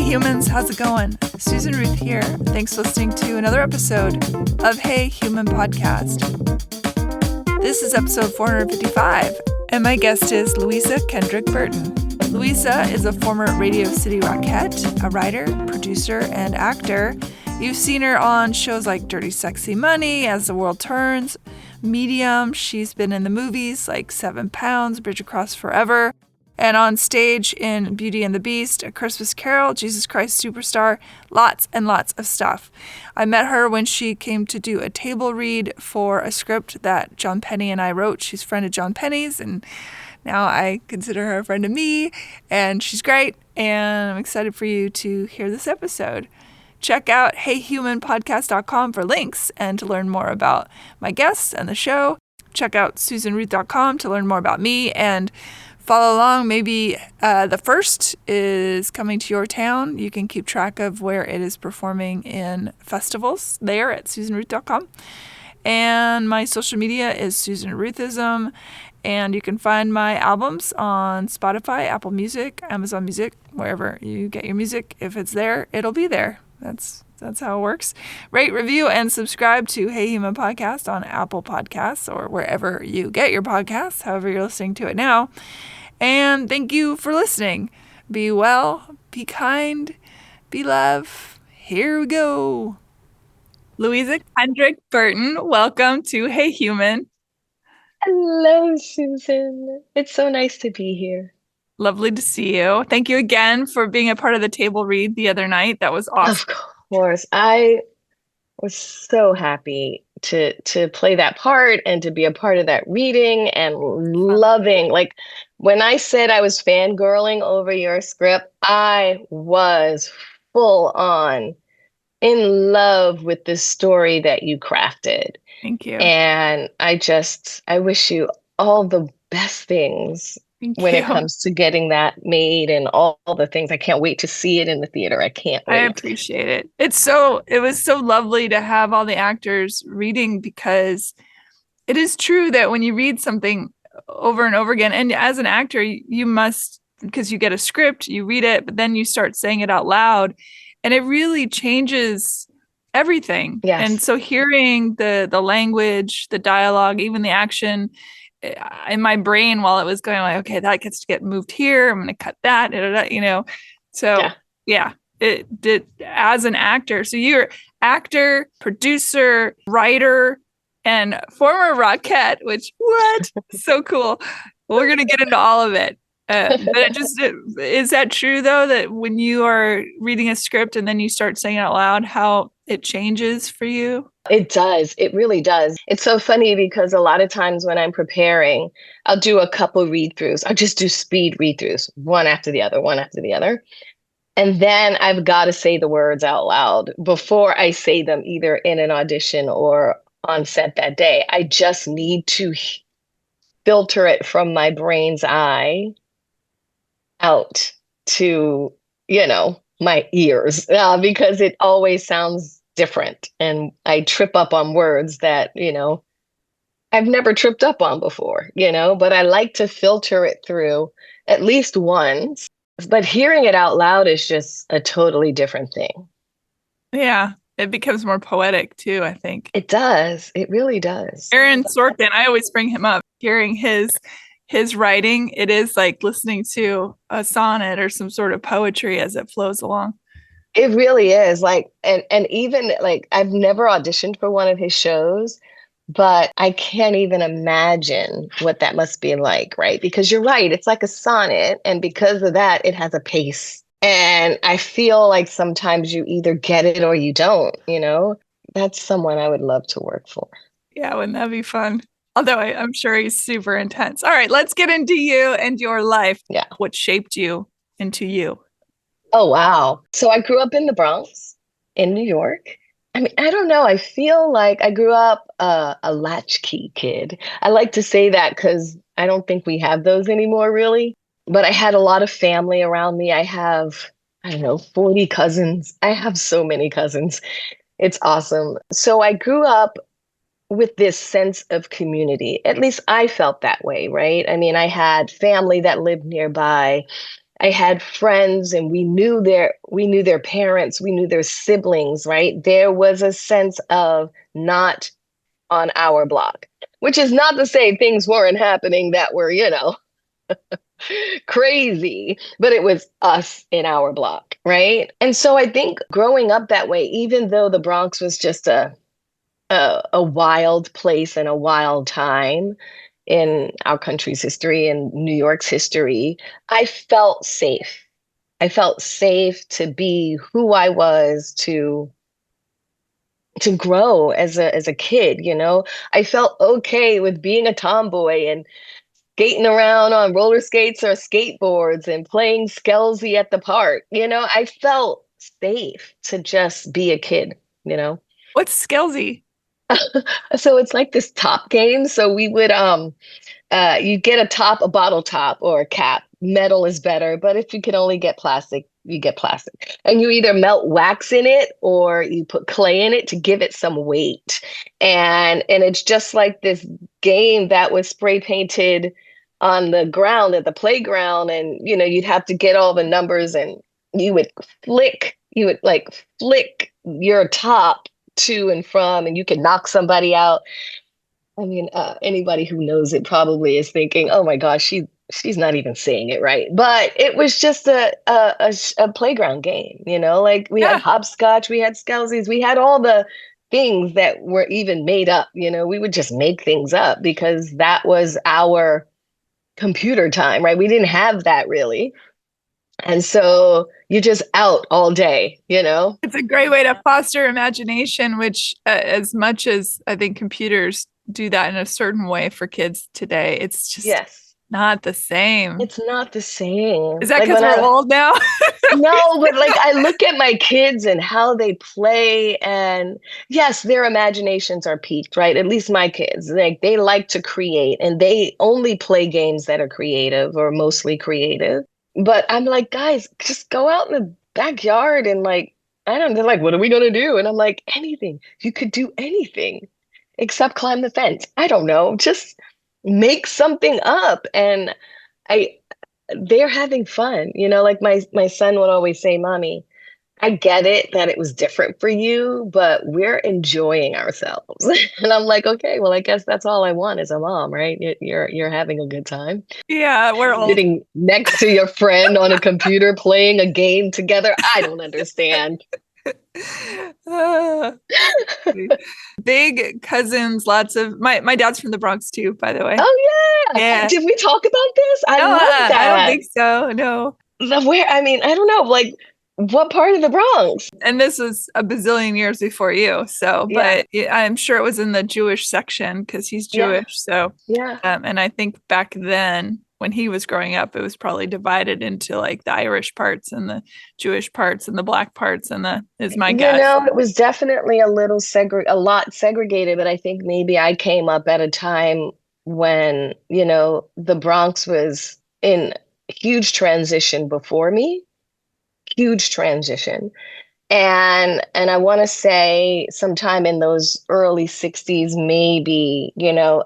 Hey humans, how's it going? Susan Ruth here. Thanks for listening to another episode of Hey Human Podcast. This is episode 455, and my guest is Louisa Kendrick Burton. Louisa is a former Radio City Rockette, a writer, producer, and actor. You've seen her on shows like Dirty Sexy Money, As the World Turns, Medium. She's been in the movies like 7 Pounds, Bridge Across Forever, and on stage in Beauty and the Beast, A Christmas Carol, Jesus Christ Superstar, lots and lots of stuff. I met her when she came to do a table read for a script that John Penny and I wrote. She's a friend of John Penny's, and now I consider her a friend of me, and she's great, and I'm excited for you to hear this episode. Check out heyhumanpodcast.com for links and to learn more about my guests and the show. Check out susanruth.com to learn more about me and follow along. Maybe the first is coming to your town. You can keep track of where it is performing in festivals there at susanruth.com. And my social media is Susan Ruthism. And you can find my albums on Spotify, Apple Music, Amazon Music, wherever you get your music. If it's there, it'll be there. That's how it works. Rate, review, and subscribe to Hey Human Podcast on Apple Podcasts or wherever you get your podcasts, however you're listening to it now. And thank you for listening. Be well, be kind, be love. Here we go. Louisa Kendrick Burton, welcome to Hey Human. Hello, Susan. It's so nice to be here. Lovely to see you. Thank you again for being a part of the table read the other night. That was awesome. Of course. I was so happy to play that part and to be a part of that reading and loving. Like when I said I was fangirling over your script, I was full on in love with the story that you crafted. Thank you. And I wish you all the best things when it comes to getting that made and all the things. I can't wait to see it in the theater. I can't wait. I appreciate it. It was so lovely to have all the actors reading, because it is true that when you read something over and over again, and as an actor, you must, because you get a script, you read it, but then you start saying it out loud, and it really changes everything. Yes. And so hearing the language, the dialogue, even the action in my brain while it was going, like, okay, that gets to get moved here. I'm going to cut that, So yeah, it did as an actor. So you're actor, producer, writer, and former Rockette, which what? So cool. Well, we're going to get into all of it. But is that true though, that when you are reading a script and then you start saying it out loud, how it changes for you? It does. It really does. It's so funny because a lot of times when I'm preparing, I'll do a couple read-throughs. I'll just do speed read-throughs, one after the other. And then I've got to say the words out loud before I say them, either in an audition or on set that day. I just need to filter it from my brain's eye out to, my ears, because it always sounds different. And I trip up on words that, I've never tripped up on before, but I like to filter it through at least once. But hearing it out loud is just a totally different thing. Yeah, it becomes more poetic too, I think. It does. It really does. Aaron Sorkin, I always bring him up. Hearing his writing, it is like listening to a sonnet or some sort of poetry as it flows along. It really is. And even I've never auditioned for one of his shows, but I can't even imagine what that must be like, right? Because you're right, it's like a sonnet, and because of that, it has a pace. And I feel like sometimes you either get it or you don't, That's someone I would love to work for. Yeah, wouldn't that be fun? Although I'm sure he's super intense. All right, let's get into you and your life. Yeah. What shaped you into you? Oh, wow. So I grew up in the Bronx in New York. I mean, I don't know. I feel like I grew up a latchkey kid. I like to say that because I don't think we have those anymore, really. But I had a lot of family around me. I have, 40 cousins. I have so many cousins. It's awesome. So I grew up with this sense of community. At least I felt that way, right? I mean, I had family that lived nearby. I had friends, and we knew their parents, we knew their siblings, right? There was a sense of not on our block, which is not to say things weren't happening that were, crazy, but it was us in our block, right? And so I think growing up that way, even though the Bronx was just a wild place and a wild time in our country's history and New York's history, I felt safe. I felt safe to be who I was, to grow as a kid, I felt okay with being a tomboy and skating around on roller skates or skateboards and playing Skelsy at the park. I felt safe to just be a kid. What's Skelsy? So it's like this top game. So we would you get a top, a bottle top or a cap. Metal is better, but if you can only get plastic, you get plastic. And you either melt wax in it or you put clay in it to give it some weight. And it's just like this game that was spray painted on the ground at the playground, and you'd have to get all the numbers, and you would like flick your top to and from, and you could knock somebody out. I mean, anybody who knows it probably is thinking, "Oh my gosh, she's not even saying it right." But it was just a playground game, Like we had Yeah. hopscotch, we had Skelsies, we had all the things that were even made up. We would just make things up because that was our computer time, right? We didn't have that really, and so you're just out all day. It's a great way to foster imagination, which, as much as I think computers do that in a certain way for kids today, it's just Yes, not the same. it's not the same. Is that Like because when we're old now? no, but like I look at my kids and how they play, and yes, their imaginations are piqued, right? At least my kids, like they like to create, and they only play games that are creative or mostly creative. But I'm like, guys, just go out in the backyard and like, I don't know, they're like, what are we gonna do? And I'm like, anything. You could do anything except climb the fence. I don't know. Just make something up. And I they're having fun. Like my son would always say, "Mommy, I get it that it was different for you, but we're enjoying ourselves." And I'm like, "Okay, well, I guess that's all I want as a mom, right? You're having a good time, Yeah, we're old. sitting next to your friend on a computer playing a game together. I don't understand." Ah, big cousins, lots of my dad's from the Bronx too, by the way. Oh yeah. Yeah. Did we talk about this? I No, love I don't that. think so. No. Where, I mean, I don't know, like what part of the Bronx? And this was a bazillion years before you. So, Yeah. but I'm sure it was in the Jewish section because he's Yeah. Jewish. So, Yeah. and I think back then when he was growing up, it was probably divided into like the Irish parts and the Jewish parts and the black parts, and is my guess. It was definitely a lot segregated, but I think maybe I came up at a time when, the Bronx was in huge transition before me, huge transition. And I want to say sometime in those early 60s, maybe,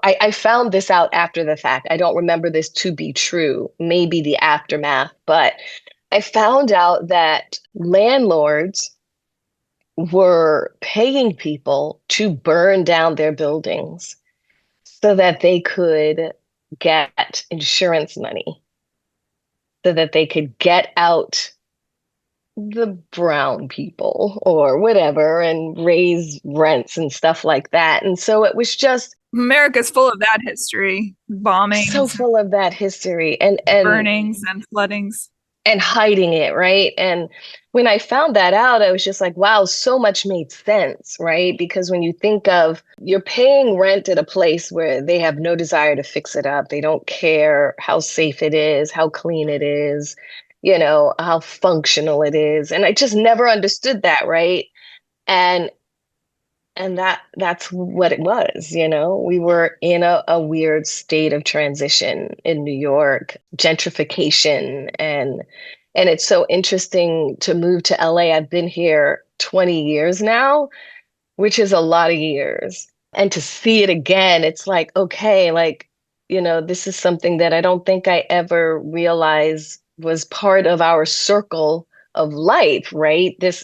I found this out after the fact. I don't remember this to be true, maybe the aftermath, but I found out that landlords were paying people to burn down their buildings so that they could get insurance money, so that they could get out the brown people or whatever and raise rents and stuff like that. And so it was just America's full of that history, bombings, so full of that history and burnings and floodings. And hiding it, right? And when I found that out, I was just like, wow, so much made sense, right? Because when you think of you're paying rent at a place where they have no desire to fix it up, they don't care how safe it is, how clean it is, how functional it is. And I just never understood that, right? And that's what it was. We were in a weird state of transition in New York, gentrification, and it's so interesting to move to LA. I've been here 20 years now, which is a lot of years, and to see it again, it's like, okay, like, this is something that I don't think I ever realized was part of our circle of life, right? This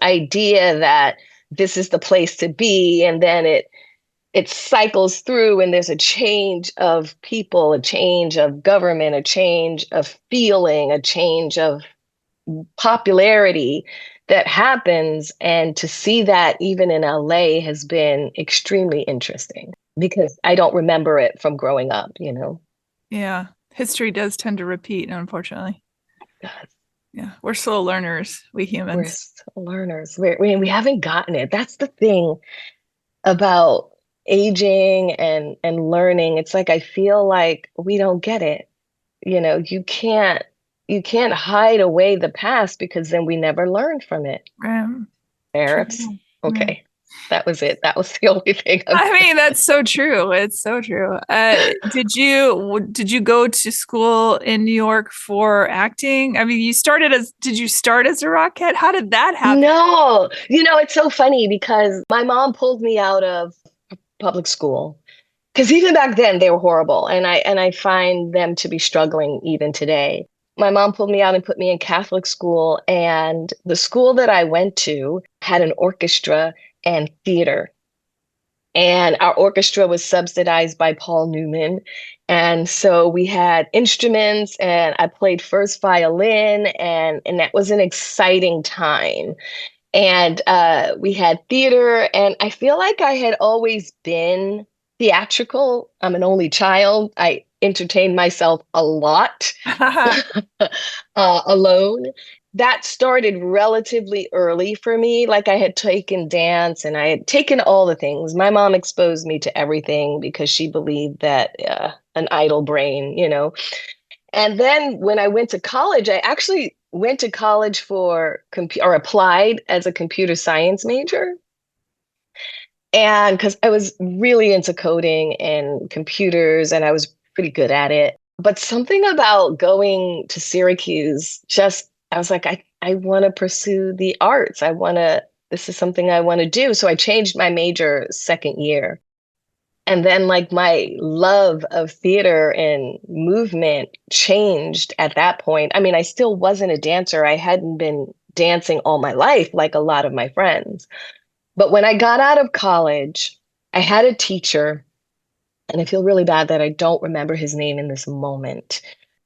idea that this is the place to be, and then it cycles through, and there's a change of people, a change of government, a change of feeling, a change of popularity that happens. And to see that even in LA has been extremely interesting because I don't remember it from growing up, you know? Yeah. History does tend to repeat, unfortunately. God, Yeah. We're slow learners, we we're humans. still learners. We haven't gotten it. That's the thing about aging and learning. It's like I feel like we don't get it. You know, you can't hide away the past because then we never learn from it. Arabs. True. Yeah. Okay. That was it. That was the only thing I'm I mean, that's so true. It's so true. Did you go to school in New York for acting? I mean, did you start as a Rockette? How did that happen? No, it's so funny because my mom pulled me out of public school because even back then they were horrible, and I find them to be struggling even today. My mom pulled me out and put me in Catholic school, and the school that I went to had an orchestra and theater. And our orchestra was subsidized by Paul Newman. And so we had instruments, and I played first violin, and that was an exciting time. And we had theater, and I feel like I had always been theatrical. I'm an only child. I entertained myself a lot alone. That started relatively early for me. Like I had taken dance and I had taken all the things. My mom exposed me to everything because she believed that an idle brain, And then when I went to college, I actually went to college for or applied as a computer science major. And because I was really into coding and computers and I was pretty good at it. But something about going to Syracuse, I was like, I want to pursue the arts. This is something I want to do. So I changed my major second year. And then, like, my love of theater and movement changed at that point. I mean, I still wasn't a dancer. I hadn't been dancing all my life, like a lot of my friends. But when I got out of college, I had a teacher, and I feel really bad that I don't remember his name in this moment.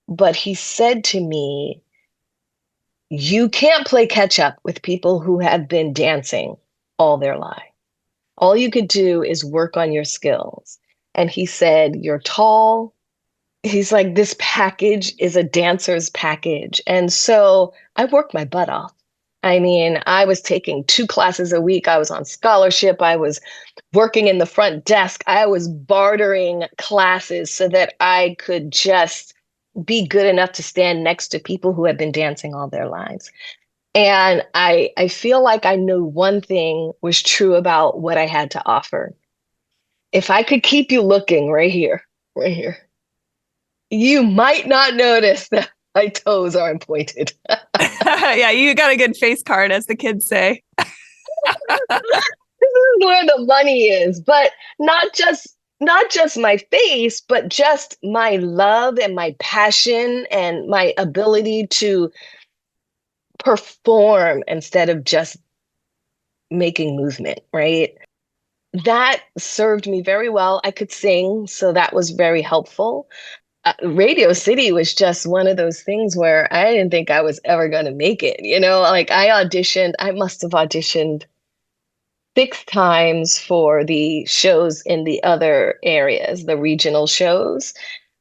But he said to me, "You can't play catch up with people who have been dancing all their life. All you could do is work on your skills." And he said, "You're tall." He's like, "This package is a dancer's package." And so I worked my butt off. I mean, I was taking 2 classes a week. I was on scholarship. I was working in the front desk. I was bartering classes so that I could just be good enough to stand next to people who had been dancing all their lives. And I feel like I knew one thing was true about what I had to offer. If I could keep you looking right here, you might not notice that my toes aren't pointed. Yeah, you got a good face card, as the kids say. This is where the money is, but not just my face, but just my love and my passion and my ability to perform instead of just making movement, right? That served me very well. I could sing, so that was very helpful. Radio City was just one of those things where I didn't think I was ever going to make it. Like I must have auditioned 6 times for the shows in the other areas, the regional shows,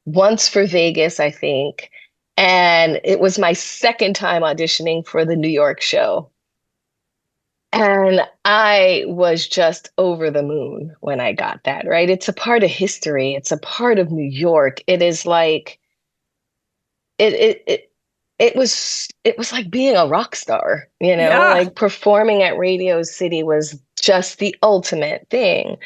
once for Vegas, I think. And it was my second time auditioning for the New York show. And I was just over the moon when I got that, right? It's a part of history. It's a part of New York. It is like it was like being a rock star, Yeah. like performing at Radio City was just the ultimate thing.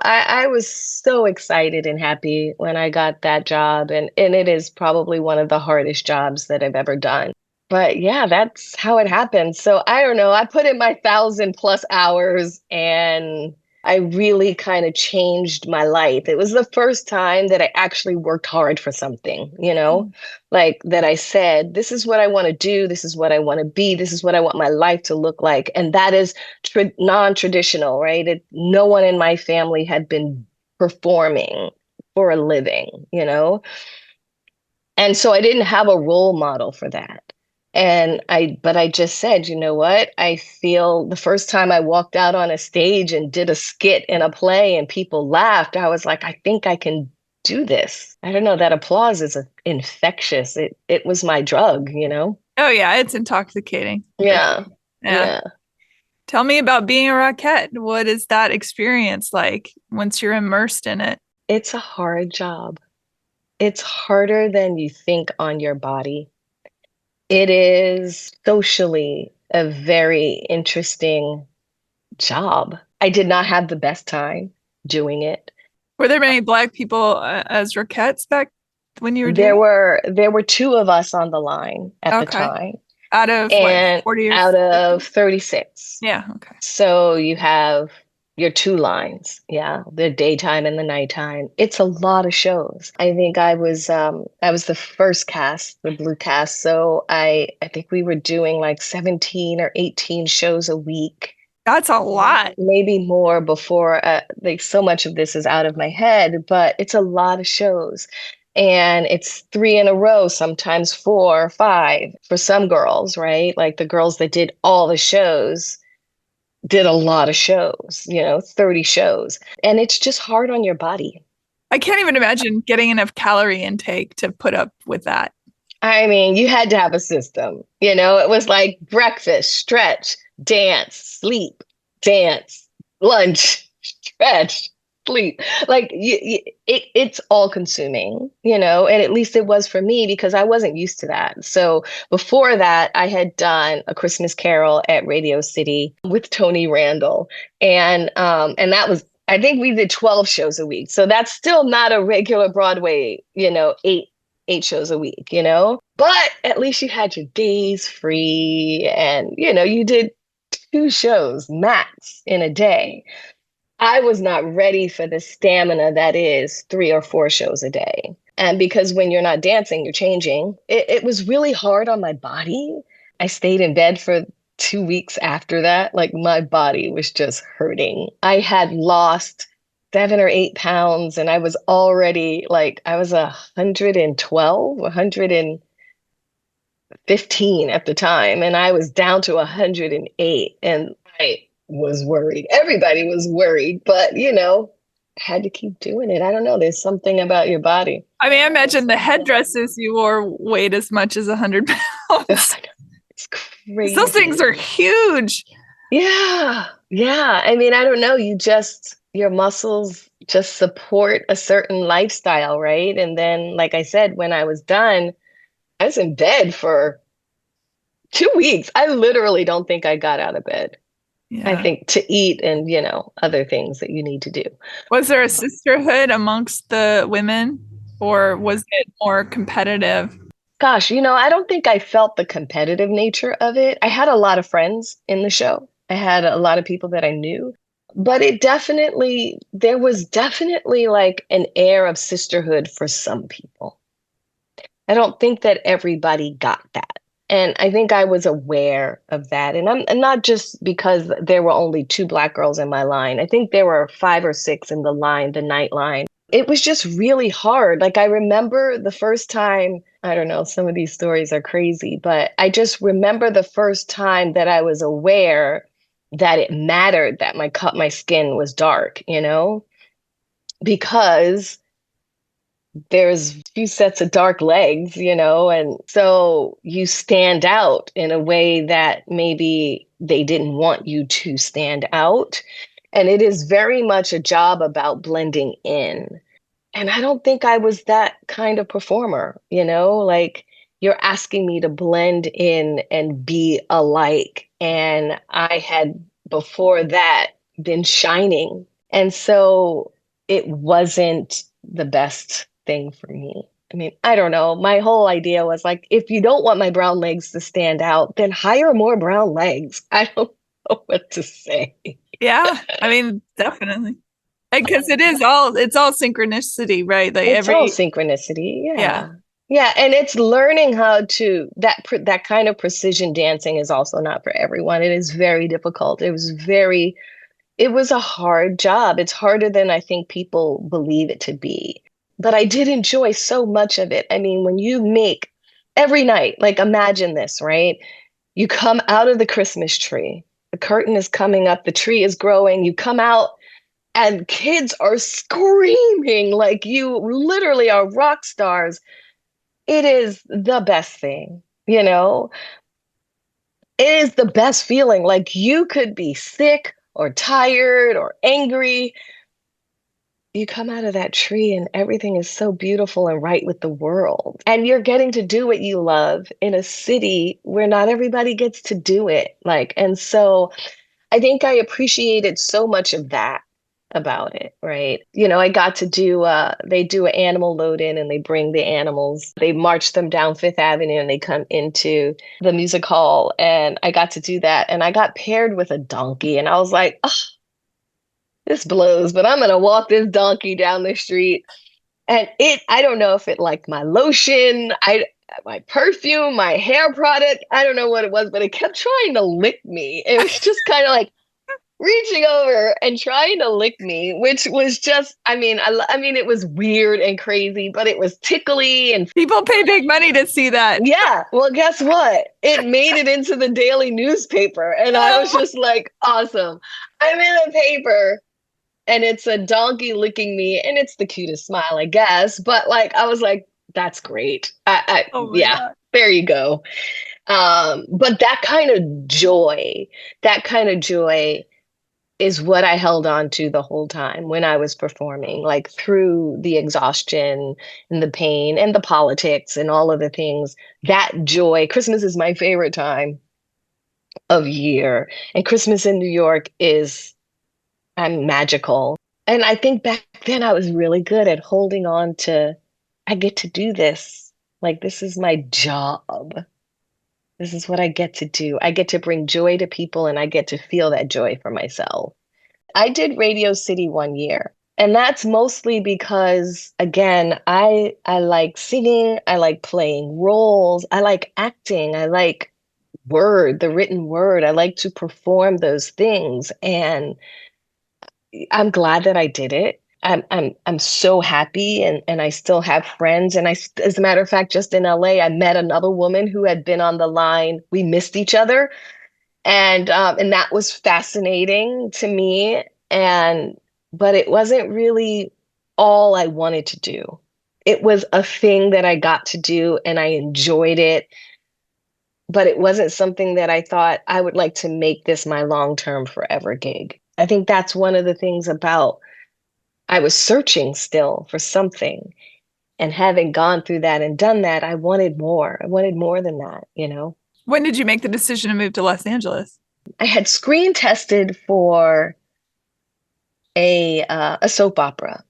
I was so excited and happy when I got that job, and it is probably one of the hardest jobs that I've ever done. But yeah, that's how it happened. So I don't know. I put in my 1,000+ hours, and I really kind of changed my life. It was the first time that I actually worked hard for something, like that I said, this is what I want to do. This is what I want to be. This is what I want my life to look like. And that is non-traditional, right? No one in my family had been performing for a living. And so I didn't have a role model for that. But I just said, you know what? I feel the first time I walked out on a stage and did a skit in a play and people laughed, I was like, I think I can do this. I don't know, that applause is infectious. It was my drug. Oh yeah, it's intoxicating. Yeah. Yeah. Yeah. Tell me about being a Rockette. What is that experience like once you're immersed in it? It's a hard job. It's harder than you think on your body. It is socially a very interesting job. I did not have the best time doing it. Were there many Black people as Rockettes back when you were There doing were two of us on the line at the Okay. time, Out of and 40 or out 50? of 36. Yeah, okay. So you have your two lines, yeah, the daytime and the nighttime. It's a lot of shows. I think I was the first cast, the blue cast. So I think we were doing like 17 or 18 shows a week. That's a lot. Maybe more before, like so much of this is out of my head, but it's a lot of shows. And it's 3 in a row, sometimes 4 or 5 for some girls, right? Like the girls that did all the shows did a lot of shows, 30 shows. And it's just hard on your body. I can't even imagine getting enough calorie intake to put up with that. I mean, you had to have a system, it was like breakfast, stretch, dance, sleep, dance, lunch, stretch, sleep. Like it's all consuming, and at least it was for me because I wasn't used to that. So before that, I had done A Christmas Carol at Radio City with Tony Randall. And that was, I think we did 12 shows a week. So that's still not a regular Broadway, eight shows a week. But at least you had your days free and, you did 2 shows max in a day. I was not ready for the stamina that is 3 or 4 shows a day. And because when you're not dancing, you're changing. It was really hard on my body. I stayed in bed for 2 weeks after that. Like my body was just hurting. I had lost 7 or 8 pounds and I was already like, I was 112, 115 at the time. And I was down to 108. And I was worried. Everybody was worried, but had to keep doing it. I don't know. There's something about your body. I mean, I imagine the headdresses you wore weighed as much as 100 pounds. It's crazy. Those things are huge. Yeah. Yeah. I mean, I don't know. Your muscles just support a certain lifestyle, right? And then, like I said, when I was done, I was in bed for 2 weeks. I literally don't think I got out of bed. Yeah. I think to eat and, other things that you need to do. Was there a sisterhood amongst the women or was it more competitive? Gosh, I don't think I felt the competitive nature of it. I had a lot of friends in the show. I had a lot of people that I knew, but there was definitely like an air of sisterhood for some people. I don't think that everybody got that. And I think I was aware of that. And not just because there were only 2 Black girls in my line. I think there were 5 or 6 in the line, the night line. It was just really hard. Like I remember the first time, I don't know, some of these stories are crazy, but I just remember the first time that I was aware that it mattered that my skin was dark, because there's a few sets of dark legs, and so you stand out in a way that maybe they didn't want you to stand out. And it is very much a job about blending in. And I don't think I was that kind of performer, like you're asking me to blend in and be alike. And I had before that been shining. And so it wasn't the best thing for me. I mean, I don't know. My whole idea was like, if you don't want my brown legs to stand out, then hire more brown legs. I don't know what to say. Yeah. I mean, definitely. Because it's all synchronicity, right? Like It's all synchronicity. yeah. Yeah. Yeah. And it's learning how to, that kind of precision dancing is also not for everyone. It is very difficult. It was a hard job. It's harder than I think people believe it to be. But I did enjoy so much of it. I mean, when you make every night, like imagine this, right? You come out of the Christmas tree, the curtain is coming up, the tree is growing, you come out, and kids are screaming like you literally are rock stars. It is the best thing, you know? It is the best feeling. Like you could be sick or tired or angry. You come out of that tree and everything is so beautiful and right with the world. And you're getting to do what you love in a city where not everybody gets to do it. Like, and so I think I appreciated so much of that about it, right? You know, I got to do they do an animal load in and they bring the animals. They march them down Fifth Avenue and they come into the music hall and I got to do that and I got paired with a donkey and I was like, oh, this blows, but I'm going to walk this donkey down the street and I don't know if it liked my lotion, my perfume, my hair product, I don't know what it was, but it kept trying to lick me. It was just kind of like reaching over and trying to lick me, which was just, I mean, it was weird and crazy, but it was tickly and people pay big money to see that. yeah. Well, guess what? It made it into the daily newspaper. And I was just like, awesome. I'm in a paper and it's a donkey licking me and it's the cutest smile, I guess. But like, I was like, that's great. Yeah, God. There you go. But that kind of joy is what I held on to the whole time when I was performing, like through the exhaustion and the pain and the politics and all of the things. That joy, Christmas is my favorite time of year. And Christmas in New York is magical. And I think back then I was really good at holding on to, I get to do this. Like, this is my job. This is what I get to do. I get to bring joy to people and I get to feel that joy for myself. I did Radio City one year. And that's mostly because, again, I like singing. I like playing roles. I like acting. I like the written word. I like to perform those things. And I'm glad that I did it. I'm so happy and I still have friends. And as a matter of fact, just in LA, I met another woman who had been on the line. We missed each other. And that was fascinating to me. But it wasn't really all I wanted to do. It was a thing that I got to do and I enjoyed it. But it wasn't something that I thought I would like to make this my long-term forever gig. I think that's one of the things about I was searching still for something. And having gone through that and done that, I wanted more. I wanted more than that, you know? When did you make the decision to move to Los Angeles? I had screen tested for a soap opera.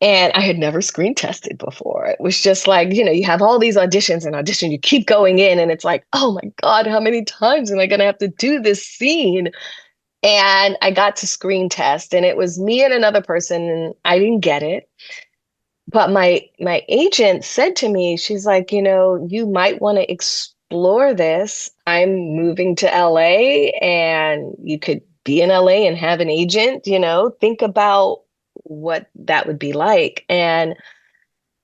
And I had never screen tested before. It was just like, you know, you have all these auditions and auditions, you keep going in and it's like, oh my God, how many times am I going to have to do this scene? And I got to screen test and it was me and another person and I didn't get it. But my agent said to me, she's like, you know, you might want to explore this. I'm moving to LA and you could be in LA and have an agent, you know, think about what that would be like. And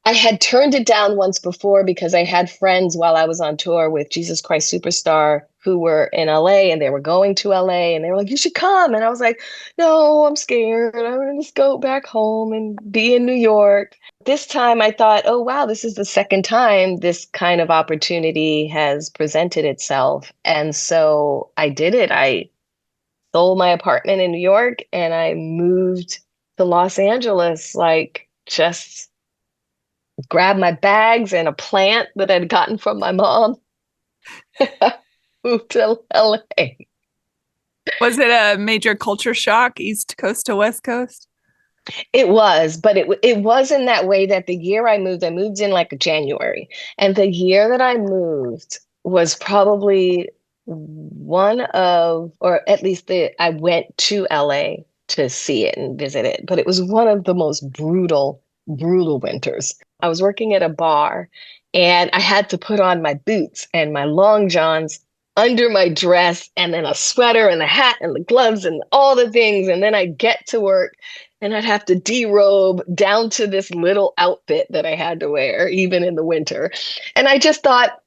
I had turned it down once before because I had friends while I was on tour with Jesus Christ Superstar who were in LA and they were going to LA and they were like, you should come. And I was like, no, I'm scared. I'm going to just go back home and be in New York. This time I thought, oh, wow, this is the second time this kind of opportunity has presented itself. And so I did it. I sold my apartment in New York and I moved to Los Angeles, like just grabbed my bags and a plant that I'd gotten from my mom. Moved to LA. Was it a major culture shock, East Coast to West Coast? It was, but it was in that way that the year I moved in like January. And the year that I moved was probably or at least I went to LA to see it and visit it, but it was one of the most brutal winters. I was working at a bar and I had to put on my boots and my long johns under my dress and then a sweater and a hat and the gloves and all the things. And then I'd get to work and I'd have to derobe down to this little outfit that I had to wear, even in the winter. And I just thought,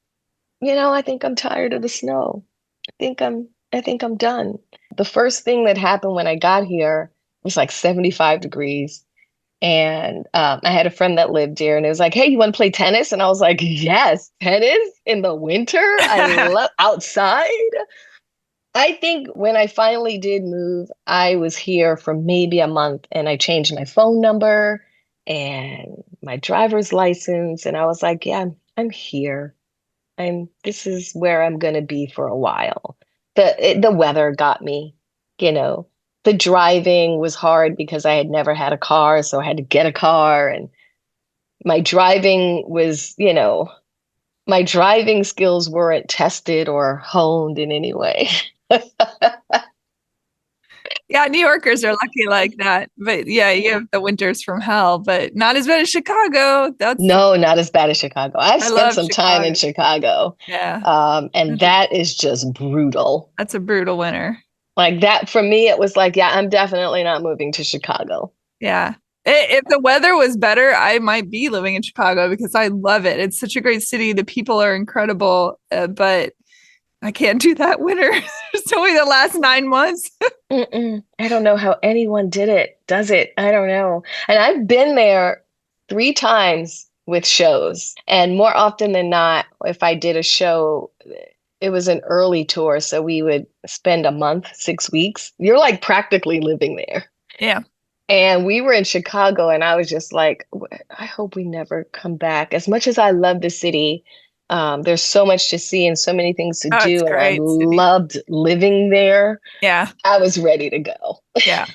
I think I'm tired of the snow. I think I'm done. The first thing that happened when I got here was like 75 degrees. And I had a friend that lived here and it was like, hey, you want to play tennis? And I was like, yes, tennis in the winter. I love outside. I think when I finally did move, I was here for maybe a month and I changed my phone number and my driver's license. And I was like, yeah, I'm here. This is where I'm going to be for a while. The weather got me, you know. The driving was hard because I had never had a car, so I had to get a car, and my driving was, my driving skills weren't tested or honed in any way. Yeah, New Yorkers are lucky like that. But yeah, you have the winters from hell, but not as bad as Chicago. No, not as bad as Chicago. I've I spent love some time in Chicago. Chicago, Yeah, and that is just brutal. that's a brutal winter. Like that for me, it was like, yeah, I'm definitely not moving to Chicago. Yeah. If the weather was better, I might be living in Chicago because I love it. It's such a great city. The people are incredible, but I can't do that winter. It's only the last 9 months. I don't know how anyone does it. I don't know. And I've been there 3 times with shows. And more often than not, if I did a show, it was an early tour. So we would spend a month, 6 weeks. You're like practically living there. Yeah. And we were in Chicago, and I was just like, I hope we never come back. As much as I love the city, there's so much to see and so many things to Oh, it's do. And I great city. loved living there. Yeah. I was ready to go. Yeah.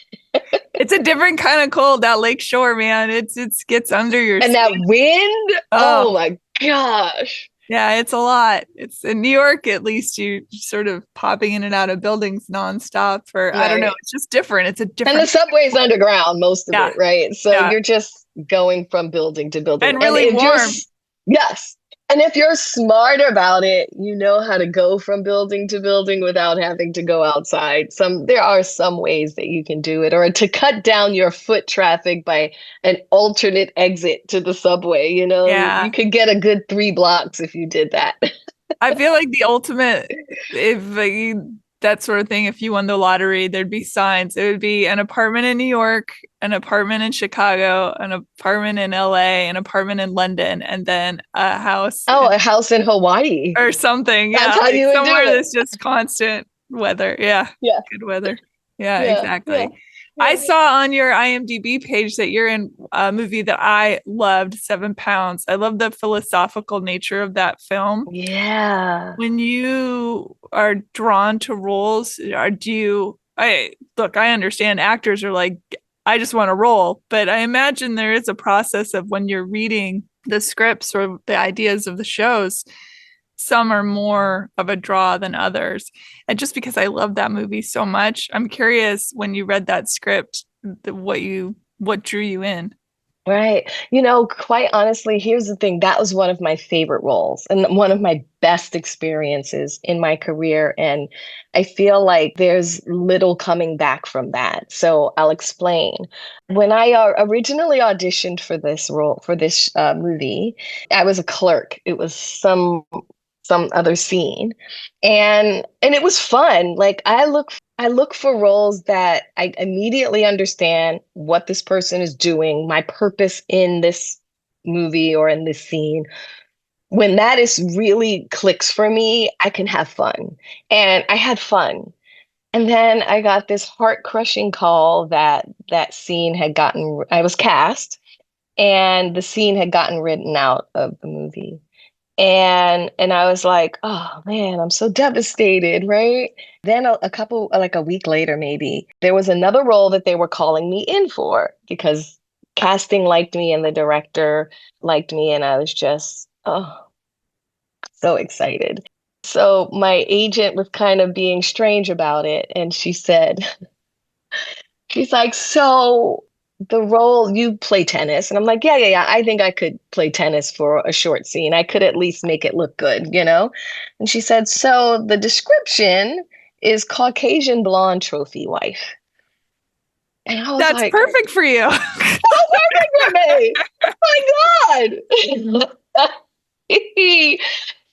It's a different kind of cold, that lake shore, man. It gets under your And skin. that wind, Oh, oh my gosh. yeah, it's a lot. It's in New York, at least you sort of popping in and out of buildings nonstop for, I don't know, Right. it's just different. It's a And the different, subway's underground, most of yeah, it, right? So yeah, you're just going from building to building. and really if you're, warm. yes. And if you're smart about it, you know how to go from building to building without having to go outside. There are some ways that you can do it, or to cut down your foot traffic by an alternate exit to the subway. Yeah. You could get a good 3 blocks if you did that. I feel like the ultimate, if that sort of thing, if you won the lottery, there'd be signs. It would be an apartment in New York, an apartment in Chicago, an apartment in LA, an apartment in London, and then a house Oh, a house in Hawaii. or something. Yeah, That's how like you would do somewhere it. that's just constant weather. Yeah, Yeah, good weather. Yeah, yeah, exactly. yeah, I yeah. saw on your IMDb page that you're in a movie that I loved, 7 Pounds. I love the philosophical nature of that film. Yeah. When you are drawn to roles, I understand actors are like, I just want a role, but I imagine there is a process of when you're reading the scripts or the ideas of the shows, some are more of a draw than others. And just because I love that movie so much, I'm curious when you read that script, what drew you in? Right. Quite honestly, here's the thing. That was one of my favorite roles and one of my best experiences in my career. And I feel like there's little coming back from that. So I'll explain. When I originally auditioned for this role, for this movie, I was a clerk. It was some other scene, and it was fun. Like I look for roles that I immediately understand what this person is doing, my purpose in this movie or in this scene. When that is really clicks for me, I can have fun. And I had fun. And then I got this heart-crushing call that scene had gotten, I was cast, and the scene had gotten written out of the movie. And I was like, oh man, I'm so devastated, right? Then a couple, like a week later, maybe, there was another role that they were calling me in for because casting liked me and the director liked me. And I was just, oh, so excited. So my agent was kind of being strange about it. And she's like, so the role, you play tennis. And I'm like, yeah. I think I could play tennis for a short scene. I could at least make it look good, you know? And she said, so the description is Caucasian blonde trophy wife. And I was That's like, perfect for you. perfect for me. My God.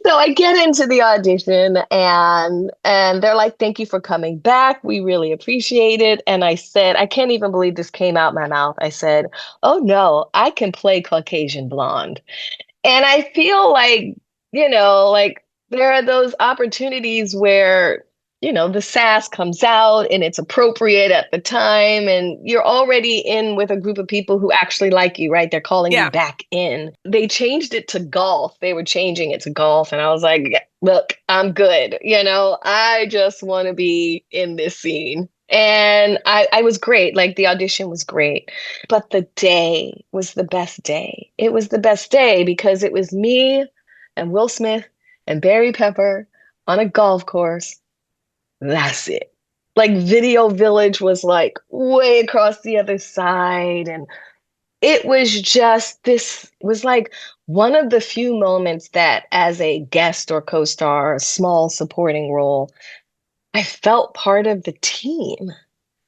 So I get into the audition and they're like, thank you for coming back. We really appreciate it. And I said, I can't even believe this came out my mouth. I said, oh no, I can play Caucasian blonde. And I feel like, like there are those opportunities where, the sass comes out and it's appropriate at the time. And you're already in with a group of people who actually like you, right? They're calling you Yeah. back in. They changed it to golf. They were changing it to golf. And I was like, look, I'm good. I just want to be in this scene. And I was great. Like the audition was great. But the day was the best day. It was the best day because it was me and Will Smith and Barry Pepper on a golf course. That's it. Like Video Village was like way across the other side. And it was just, this was like one of the few moments that as a guest or co-star, a small supporting role, I felt part of the team.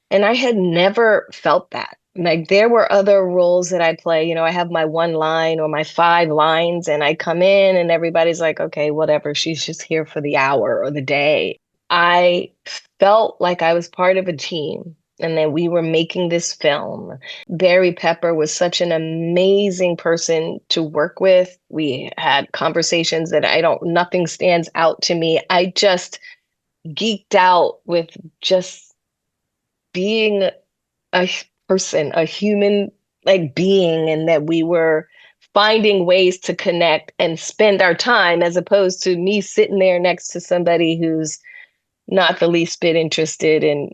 And I had never felt that. Like there were other roles that I play. I have my one line or my 5 lines, and I come in and everybody's like, okay, whatever. She's just here for the hour or the day. I felt like I was part of a team and that we were making this film. Barry Pepper was such an amazing person to work with. We had conversations that nothing stands out to me. I just geeked out with just being a person, a human like being, and that we were finding ways to connect and spend our time as opposed to me sitting there next to somebody who's not the least bit interested in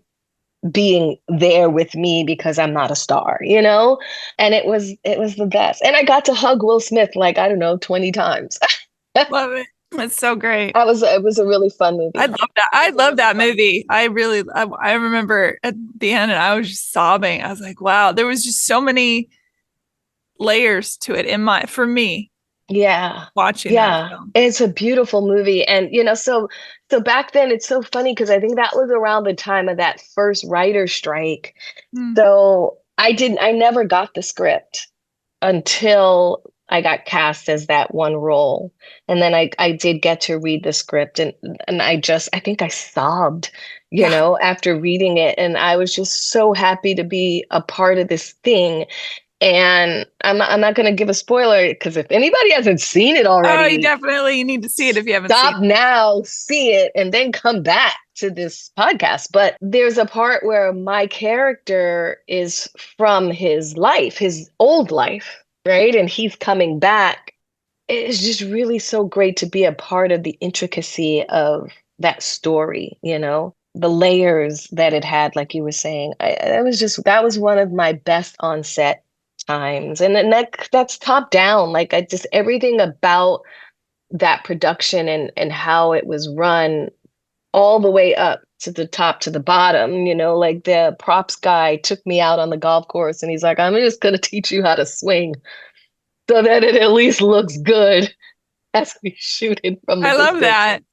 being there with me because I'm not a star, And it was the best. And I got to hug Will Smith like, I don't know, 20 times. Love it. It's so great. It was a really fun movie. I love that. I love that movie. I remember at the end and I was just sobbing. I was like, wow, there was just so many layers to it for me. Yeah. Watching Yeah. that film. It's a beautiful movie. And so back then it's so funny because I think that was around the time of that first writer strike. Mm. So I never got the script until I got cast as that one role. And then I did get to read the script and I think I sobbed, after reading it. And I was just so happy to be a part of this thing. And I'm not going to give a spoiler because if anybody hasn't seen it already, you need to see it if you haven't stop seen it. now, see it, and then come back to this podcast. But there's a part where my character is from his life, his old life, right? And he's coming back. It's just really so great to be a part of the intricacy of that story, the layers that it had, like you were saying. That was one of my best on set times. And then that's top down. Like everything about that production and how it was run all the way up to the top to the bottom, like the props guy took me out on the golf course and he's like, I'm just going to teach you how to swing so that it at least looks good as we shoot it from the I love that.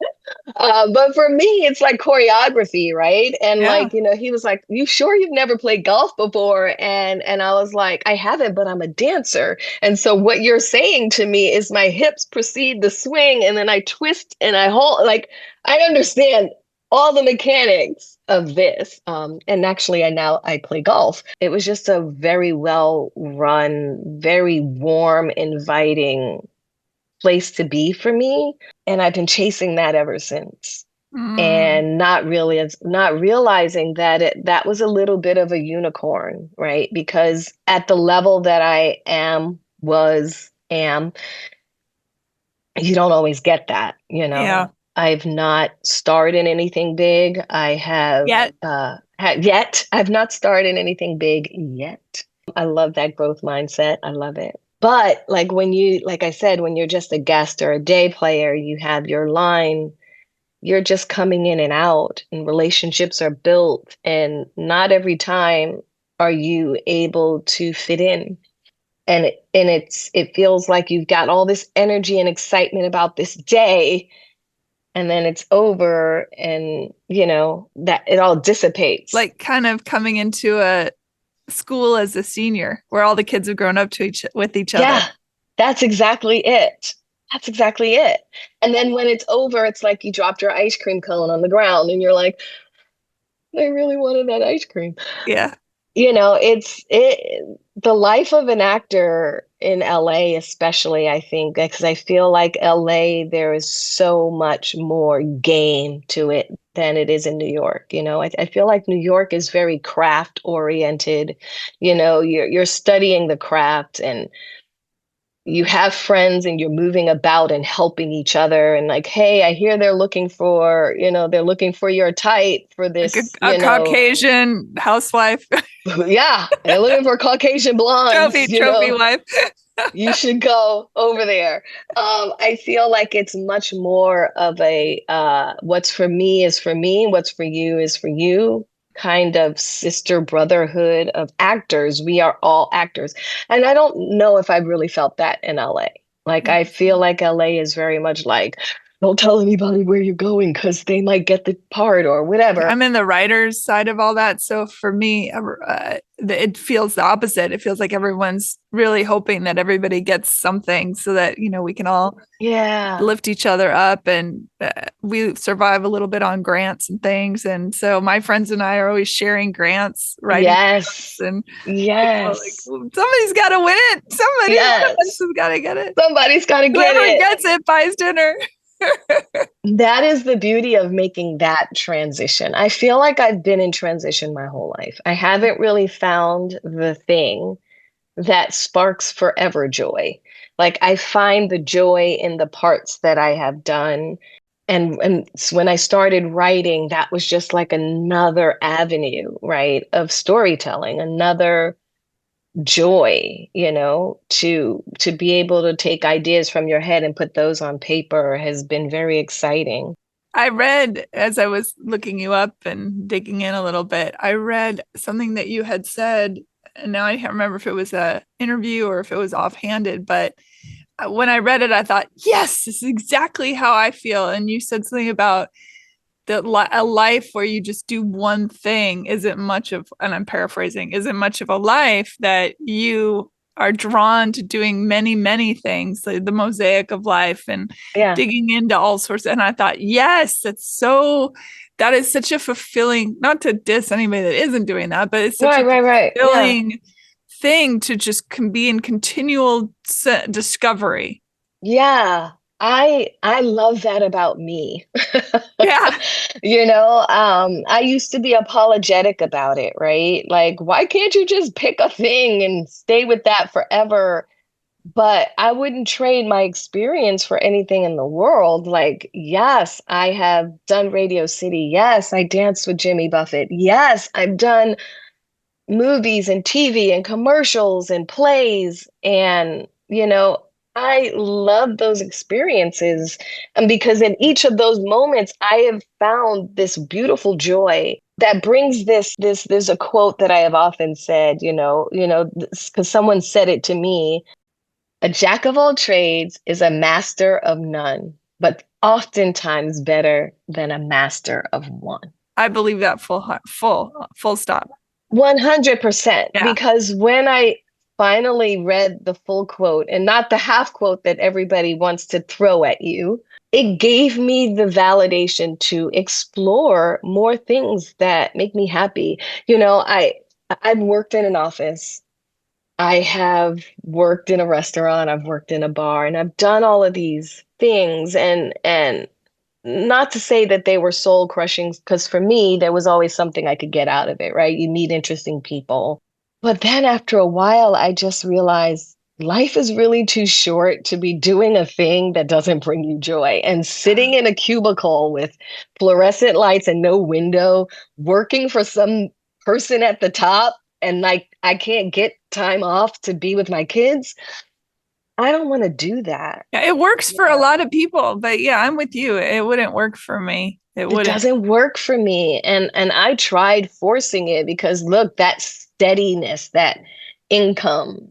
But for me, it's like choreography, right? And Yeah. he was like, you sure you've never played golf before? And I was like, I haven't, but I'm a dancer. And so what you're saying to me is my hips precede the swing and then I twist and I hold, like, I understand all the mechanics of this. And actually I play golf. It was just a very well run, very warm, inviting place to be for me. And I've been chasing that ever since. And not realizing that that was a little bit of a unicorn, right? Because at the level that I am, you don't always get that, Yeah. I've not starred in anything big. I have yet. I've not starred in anything big yet. I love that growth mindset. I love it. But like I said, when you're just a guest or a day player, you have your line you're just coming in and out, and relationships are built, and not every time are you able to fit in. And it feels like you've got all this energy and excitement about this day, and then it's over, and that it all dissipates. Like kind of coming into a school as a senior where all the kids have grown up with each other. Yeah, that's exactly it. That's exactly it. And then when it's over, it's like you dropped your ice cream cone on the ground and you're like, I really wanted that ice cream. Yeah. The life of an actor in LA, especially, I think, because I feel like LA, there is so much more game to it than it is in New York. I feel like New York is very craft oriented. You're studying the craft, and you have friends, and you're moving about and helping each other, and like, hey, I hear they're looking for your type for this, like a Caucasian housewife. Yeah, they're looking for Caucasian blondes. Trophy wife. You should go over there. I feel like it's much more of a what's for me is for me, what's for you is for you kind of sister brotherhood of actors. We are all actors. And I don't know if I've really felt that in LA. Like, I feel like LA is very much like, don't tell anybody where you're going because they might get the part or whatever. I'm in the writer's side of all that. So for me, it feels the opposite. It feels like everyone's really hoping that everybody gets something so that, we can all lift each other up, and we survive a little bit on grants and things. And so my friends and I are always sharing grants, writing. Yes. And yes. Somebody's got to win it. Somebody's got to get it. Somebody's got to get it. Whoever gets it buys dinner. That is the beauty of making that transition. I feel like I've been in transition my whole life. I haven't really found the thing that sparks forever joy. Like, I find the joy in the parts that I have done. And when I started writing, that was just like another avenue, right, of storytelling, another joy, to be able to take ideas from your head and put those on paper has been very exciting. I read, as I was looking you up and digging in a little bit, I read something that you had said, and now I can't remember if it was an interview or if it was offhanded, but when I read it, I thought, yes, this is exactly how I feel. And you said something about a life where you just do one thing isn't much of, and I'm paraphrasing, isn't much of a life, that you are drawn to doing many, many things, like the mosaic of life, and digging into all sorts. And I thought, yes, that is such a fulfilling, not to diss anybody that isn't doing that, but it's such a fulfilling thing to just be in continual discovery. Yeah. I love that about me. Yeah. I used to be apologetic about it, right? Like, why can't you just pick a thing and stay with that forever? But I wouldn't trade my experience for anything in the world. Like, yes, I have done Radio City. Yes, I danced with Jimmy Buffett. Yes, I've done movies and TV and commercials and plays. And, I love those experiences. And because in each of those moments, I have found this beautiful joy that brings there's a quote that I have often said, because someone said it to me: a jack of all trades is a master of none, but oftentimes better than a master of one. I believe that full stop. 100%. Yeah. Because when I finally read the full quote and not the half quote that everybody wants to throw at you, it gave me the validation to explore more things that make me happy. I've worked in an office. I have worked in a restaurant. I've worked in a bar, and I've done all of these things, and not to say that they were soul crushing, because for me, there was always something I could get out of it, right? You meet interesting people. But then after a while, I just realized life is really too short to be doing a thing that doesn't bring you joy, and sitting in a cubicle with fluorescent lights and no window, working for some person at the top, and like, I can't get time off to be with my kids. I don't want to do that. Yeah, it works for a lot of people, but yeah, I'm with you. It wouldn't work for me. It It wouldn't. doesn't work for me. And I tried forcing it because look, that steadiness, that income,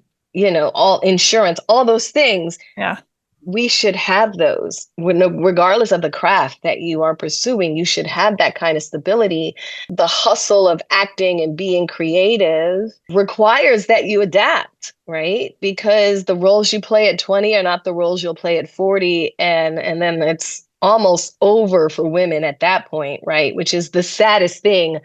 all insurance, all those things, Yeah. we should have those. Regardless of the craft that you are pursuing, you should have that kind of stability. The hustle of acting and being creative requires that you adapt, right? Because the roles you play at 20 are not the roles you'll play at 40. And then it's almost over for women at that point, right? Which is the saddest thing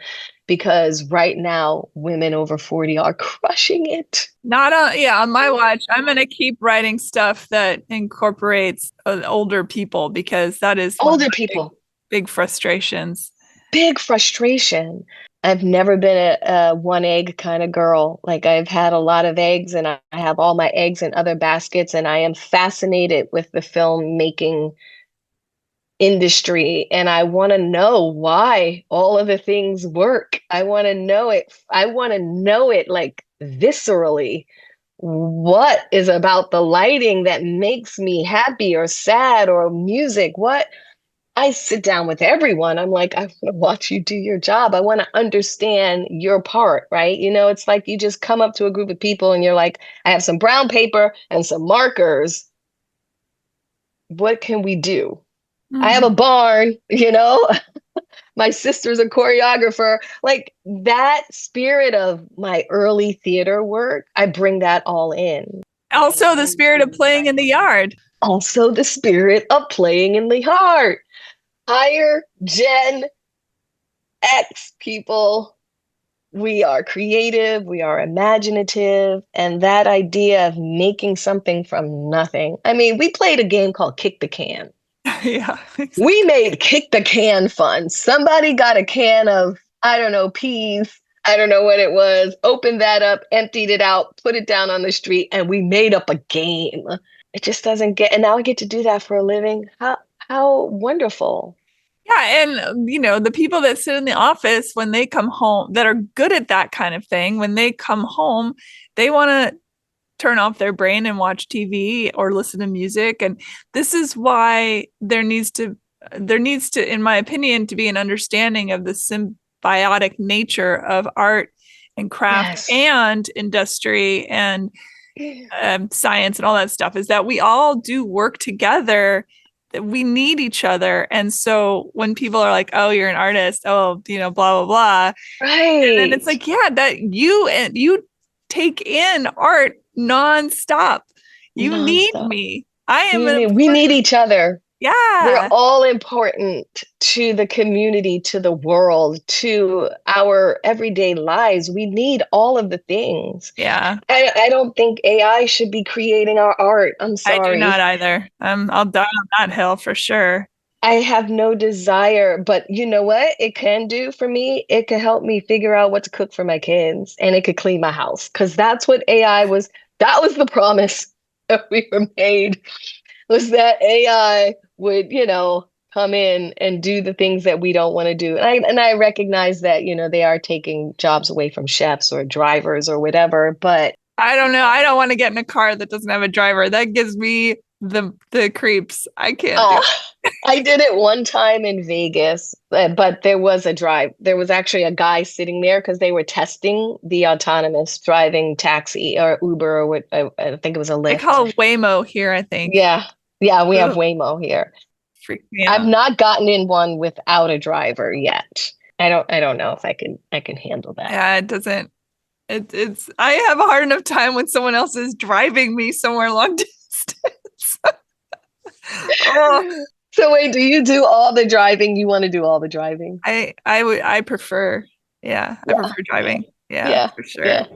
because right now women over 40 are crushing it. Not on, yeah, on my watch. I'm going to keep writing stuff that incorporates older people because that is one of Older my people. big frustrations. Big frustration. I've never been a one egg kind of girl. Like I've had a lot of eggs and I have all my eggs in other baskets, and I am fascinated with the filmmaking industry and I want to know why all of the things work. I want to know it. I want to know it like viscerally. What is about the lighting that makes me happy or sad or music? What I sit down with everyone. I'm like, I want to watch you do your job. I want to understand your part, right? It's like you just come up to a group of people and you're like, I have some brown paper and some markers. What can we do? I have a barn, my sister's a choreographer. Like that spirit of my early theater work, I bring that all in. Also, the spirit of playing in the yard. Also, the spirit of playing in the yard. Higher Gen X people, we are creative, we are imaginative, and that idea of making something from nothing. I mean, we played a game called Kick the Can. Yeah. Exactly. We made Kick the Can fun. Somebody got a can of, I don't know, peas. I don't know what it was. Opened that up, emptied it out, put it down on the street, and we made up a game. It just doesn't get, and now I get to do that for a living. How wonderful. Yeah. And, the people that sit in the office when they come home that are good at that kind of thing, when they come home, they want to turn off their brain and watch TV or listen to music. And this is why there needs to, in my opinion, to be an understanding of the symbiotic nature of art and craft Yes. and industry and science and all that stuff, is that we all do work together, that we need each other. And so when people are like, oh, you're an artist, oh, blah, blah, blah. Right. And then it's like, yeah, that you take in art nonstop. You need me. We need each other. Yeah. We're all important to the community, to the world, to our everyday lives. We need all of the things. Yeah. I don't think AI should be creating our art. I'm sorry. I do not either. I'll die on that hill for sure. I have no desire, but you know what it can do for me? It can help me figure out what to cook for my kids, and it could clean my house, because that's what AI was. That was the promise that we were made, was that AI would, come in and do the things that we don't want to do. And I recognize that, they are taking jobs away from chefs or drivers or whatever, but I don't know. I don't want to get in a car that doesn't have a driver. That gives me the creeps. I can't do it. I did it one time in Vegas, but there was there was actually a guy sitting there because they were testing the autonomous driving taxi or Uber or what, I think it was a Lyft. They call Waymo here, I think. Yeah, we have Waymo here. Freak me out. I've not gotten in one without a driver yet. I don't know if I can handle that. Yeah, it doesn't. It's I have a hard enough time when someone else is driving me somewhere long distance. Oh. So wait, do you do all the driving? You want to do all the driving? I prefer. Yeah, I prefer driving. Yeah, for sure. Yeah.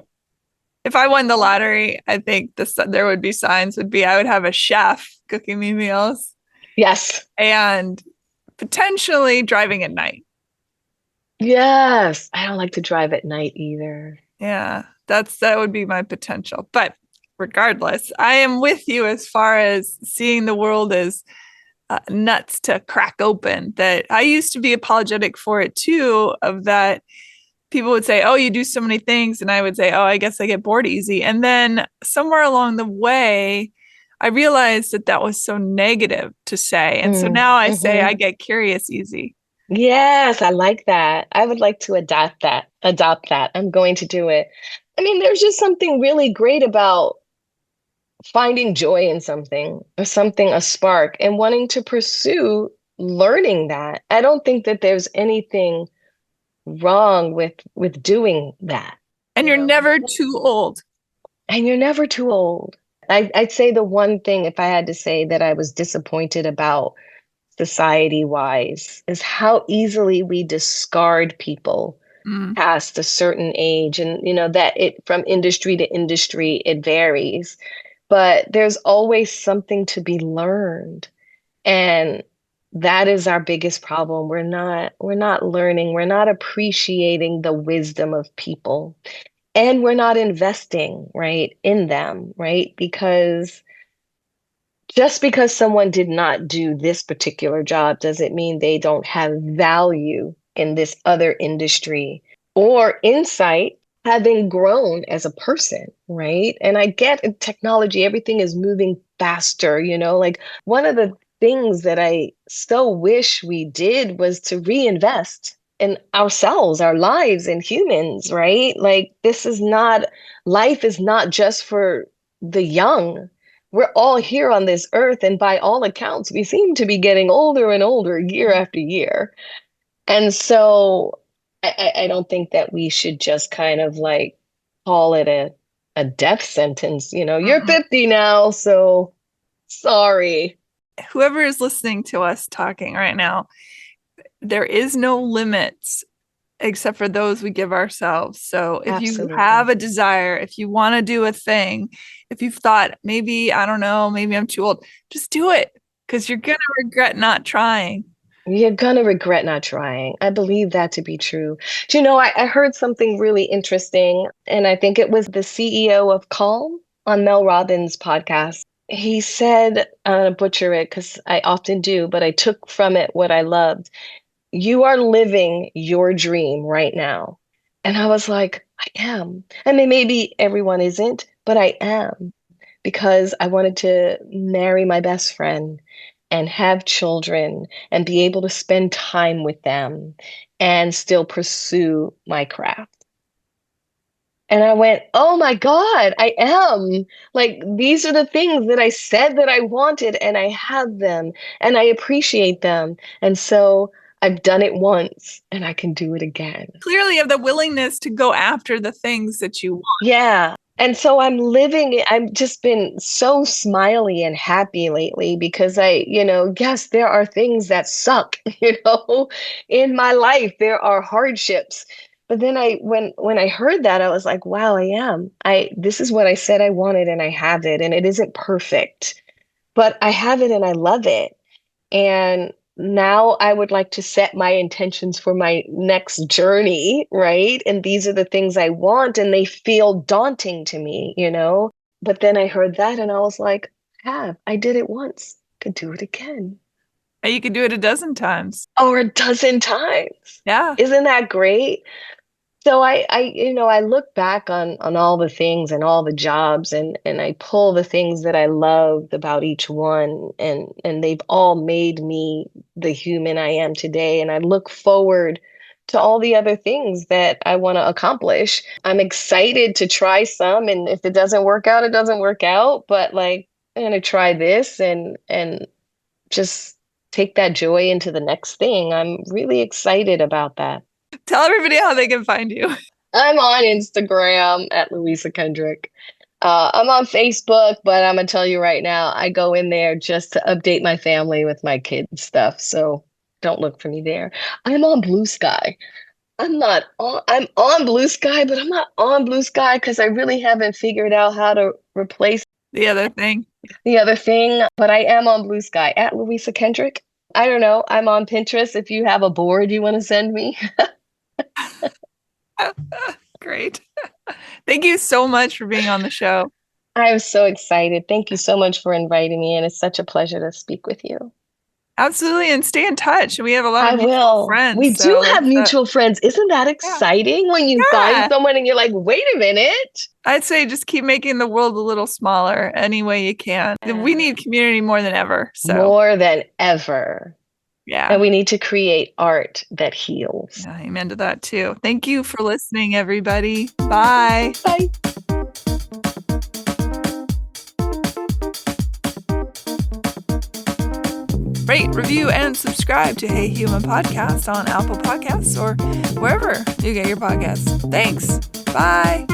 If I won the lottery, I think there would be signs would be I would have a chef cooking me meals. Yes. And potentially driving at night. Yes. I don't like to drive at night either. Yeah, that would be my potential. But regardless, I am with you as far as seeing the world as nuts to crack open. That I used to be apologetic for it too, of that people would say, oh, you do so many things. And I would say, oh, I guess I get bored easy. And then somewhere along the way, I realized that that was so negative to say. And so now I say I get curious easy. Yes, I like that. I would like to adopt that. Adopt that. I'm going to do it. I mean, there's just something really great about finding joy in something or something, a spark, and wanting to pursue learning that. I don't think that there's anything wrong with doing that. And you're never too old. And you're never too old. I'd say the one thing, if I had to say, that I was disappointed about society wise is how easily we discard people past a certain age. And, that it from industry to industry, it varies, but there's always something to be learned. And that is our biggest problem. We're not learning, we're not appreciating the wisdom of people, and we're not investing, right, in them, right? Because just because someone did not do this particular job doesn't mean they don't have value in this other industry or insight, having grown as a person, right? And I get technology, everything is moving faster, like one of the things that I so wish we did was to reinvest in ourselves, our lives, and humans, right? Like life is not just for the young. We're all here on this earth, and by all accounts, we seem to be getting older and older year after year. And so I don't think that we should just kind of like call it a death sentence. You're 50 now, so sorry. Whoever is listening to us talking right now, there is no limits except for those we give ourselves. So if you have a desire, if you want to do a thing, if you've thought, maybe, I don't know, maybe I'm too old, just do it, because you're going to regret not trying. You're going to regret not trying. I believe that to be true. Do you know, I heard something really interesting, and I think it was the CEO of Calm on Mel Robbins' podcast. He said, I'm going to butcher it because I often do, but I took from it what I loved. You are living your dream right now. And I was like, I am. I mean, maybe everyone isn't, but I am, because I wanted to marry my best friend and have children and be able to spend time with them and still pursue my craft. And I went, oh my God, I am. Like, these are the things that I said that I wanted, and I have them, and I appreciate them. And so I've done it once, and I can do it again. Clearly, you have the willingness to go after the things that you want. Yeah. And so I'm living it. I've just been so smiley and happy lately because yes, there are things that suck, in my life. There are hardships. But then when I heard that, I was like, wow, this is what I said I wanted, and I have it, and it isn't perfect, but I have it and I love it. And now I would like to set my intentions for my next journey, right? And these are the things I want, and they feel daunting to me, But then I heard that and I was like, I did it once, could do it again. And you could do it a dozen times. Or a dozen times. Yeah. Isn't that great? So I look back on all the things and all the jobs, and I pull the things that I loved about each one, and they've all made me the human I am today. And I look forward to all the other things that I want to accomplish. I'm excited to try some, and if it doesn't work out, it doesn't work out. But like, I'm gonna try this and just take that joy into the next thing. I'm really excited about that. Tell everybody how they can find you. I'm on Instagram at Louisa Kendrick. I'm on Facebook, but I'm going to tell you right now, I go in there just to update my family with my kids' stuff. So don't look for me there. I'm on Blue Sky. I'm on Blue Sky, but I'm not on Blue Sky because I really haven't figured out how to replace the other thing. But I am on Blue Sky at Louisa Kendrick. I don't know. I'm on Pinterest. If you have a board you want to send me. Great. Thank you so much for being on the show. I'm so excited. Thank you so much for inviting me, and it's such a pleasure to speak with you. Absolutely. And stay in touch. We have a lot I of mutual will. friends. We do have mutual friends. Isn't that Yeah. exciting when you find someone and you're like, wait a minute? I'd say just keep making the world a little smaller any way you can. We need community more than ever. So more than ever. Yeah. And we need to create art that heals. Yeah, amen to that too. Thank you for listening, everybody. Bye. Bye. Rate, review, and subscribe to Hey Human Podcast on Apple Podcasts or wherever you get your podcasts. Thanks. Bye.